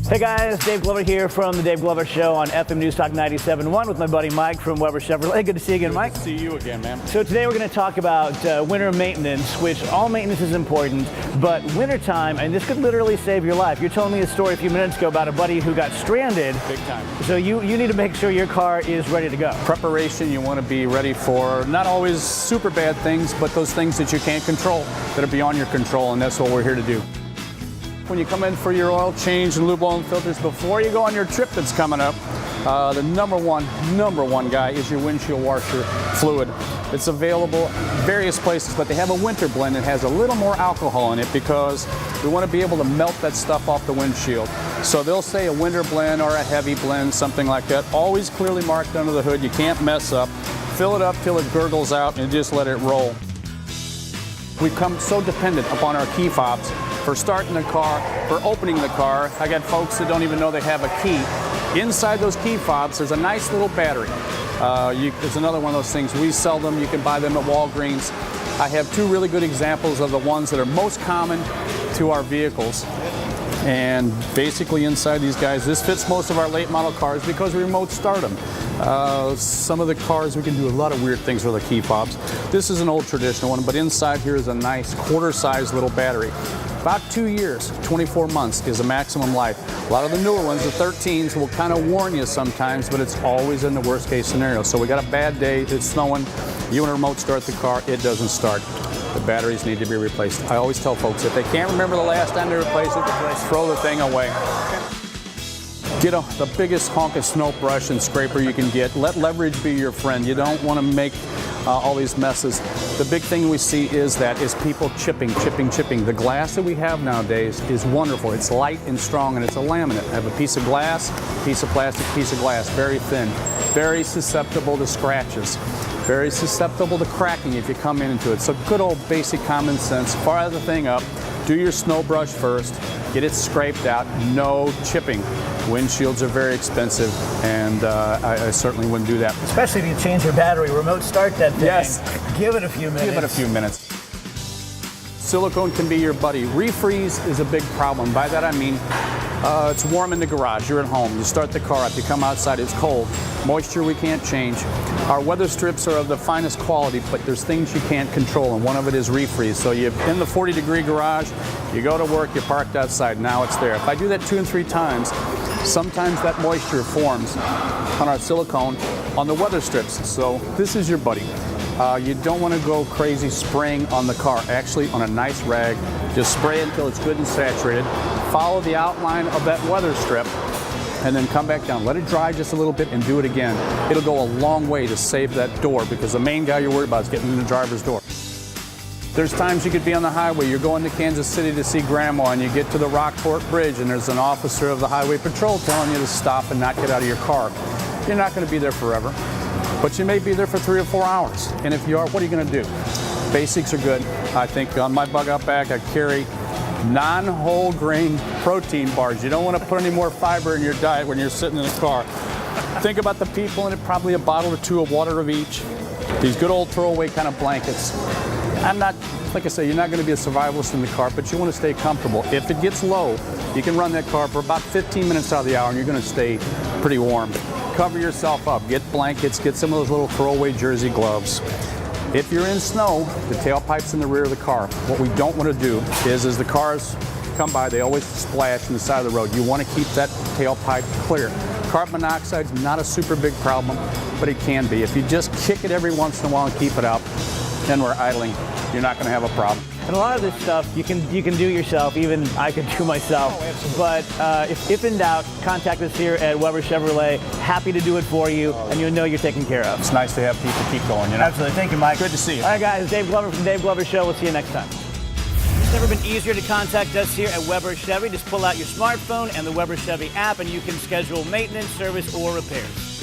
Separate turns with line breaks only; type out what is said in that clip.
Hey guys, Dave Glover here from the Dave Glover Show on FM News Talk 97.1 with my buddy Mike from Weber Chevrolet. Good to see you again, Mike.
Good to see you again, man.
So today we're going to talk about winter maintenance, which all maintenance is important, but wintertime, and this could literally save your life. You're telling me a story a few minutes ago about a buddy who got stranded.
Big time.
So you need to make sure your car is ready to go.
Preparation, you want to be ready for not always super bad things, but those things that you can't control, that are beyond your control, and that's what we're here to do. When you come in for your oil change and lube oil and filters, before you go on your trip that's coming up, the number one guy is your windshield washer fluid. It's available various places, but they have a winter blend that has a little more alcohol in it because we want to be able to melt that stuff off the windshield. So they'll say a winter blend or a heavy blend, something like that. Always clearly marked under the hood. You can't mess up. Fill it up till it gurgles out and just let it roll. We've come so dependent upon our key fobs for starting the car, for opening the car. I got folks that don't even know they have a key. Inside those key fobs, there's a nice little battery. It's another one of those things. We sell them. You can buy them at Walgreens. I have two really good examples of the ones that are most common to our vehicles. And basically inside these guys, this fits most of our late model cars because we remote start them. Some of the cars, we can do a lot of weird things with the key fobs. This is an old traditional one, but inside here is a nice quarter-sized little battery. About 2 years, 24 months is the maximum life. A lot of the newer ones, the 13s, will kind of warn you sometimes, but it's always in the worst case scenario. So we got a bad day, it's snowing, you want to remote start the car, it doesn't start. The batteries need to be replaced. I always tell folks, if they can't remember the last time they replaced it, throw the thing away. Get the biggest honk of snow brush and scraper you can get. Let leverage be your friend. You don't want to make all these messes. The big thing we see is people chipping. The glass that we have nowadays is wonderful. It's light and strong, and it's a laminate. I have a piece of glass, piece of plastic, piece of glass, very thin, very susceptible to scratches, very susceptible to cracking if you come into it. So good old basic common sense. Fire the thing up, do your snow brush first, get it scraped out, no chipping. Windshields are very expensive, and I certainly wouldn't do that.
Especially if you change your battery, remote start that thing.
Yes.
Give it a few minutes.
Give it a few minutes. Silicone can be your buddy. Refreeze is a big problem. By that I mean, it's warm in the garage, you're at home, you start the car up, you come outside, it's cold. Moisture we can't change. Our weather strips are of the finest quality, but there's things you can't control, and one of it is refreeze. So you're in the 40-degree garage, you go to work, you're parked outside, now it's there. If I do that 2 and 3 times, sometimes that moisture forms on our silicone on the weather strips. So this is your buddy. You don't want to go crazy spraying on the car. Actually, on a nice rag, just spray it until it's good and saturated. Follow the outline of that weather strip, and then come back down. Let it dry just a little bit and do it again. It'll go a long way to save that door, because the main guy you're worried about is getting in the driver's door. There's times you could be on the highway, you're going to Kansas City to see Grandma, and you get to the Rockport Bridge, and there's an officer of the Highway Patrol telling you to stop and not get out of your car. You're not going to be there forever, but you may be there for 3 or 4 hours. And if you are, what are you going to do? Basics are good. I think on my bug out bag, I carry non-whole grain protein bars. You don't want to put any more fiber in your diet when you're sitting in a car. Think about the people in it, probably a bottle or 2 of water of each. These good old throwaway kind of blankets. I'm not, like I say, you're not going to be a survivalist in the car, but you want to stay comfortable. If it gets low, you can run that car for about 15 minutes out of the hour, and you're going to stay pretty warm. Cover yourself up. Get blankets, get some of those little throwaway jersey gloves. If you're in snow, the tailpipe's in the rear of the car. What we don't want to do is, as the cars come by, they always splash on the side of the road. You want to keep that tailpipe clear. Carbon monoxide's not a super big problem, but it can be. If you just kick it every once in a while and keep it out, then we're idling. You're not going to have a problem.
And a lot of this stuff you can do yourself. Even I could do myself.
Oh, absolutely.
But if in doubt, contact us here at Weber Chevrolet. Happy to do it for you, and you'll know you're taken care of.
It's nice to have people keep going, you know?
Absolutely. Thank you, Mike.
Good to see you.
All right, guys. Dave Glover from Dave Glover Show. We'll see you next time. It's never been easier to contact us here at Weber Chevy. Just pull out your smartphone and the Weber Chevy app, and you can schedule maintenance, service, or repairs.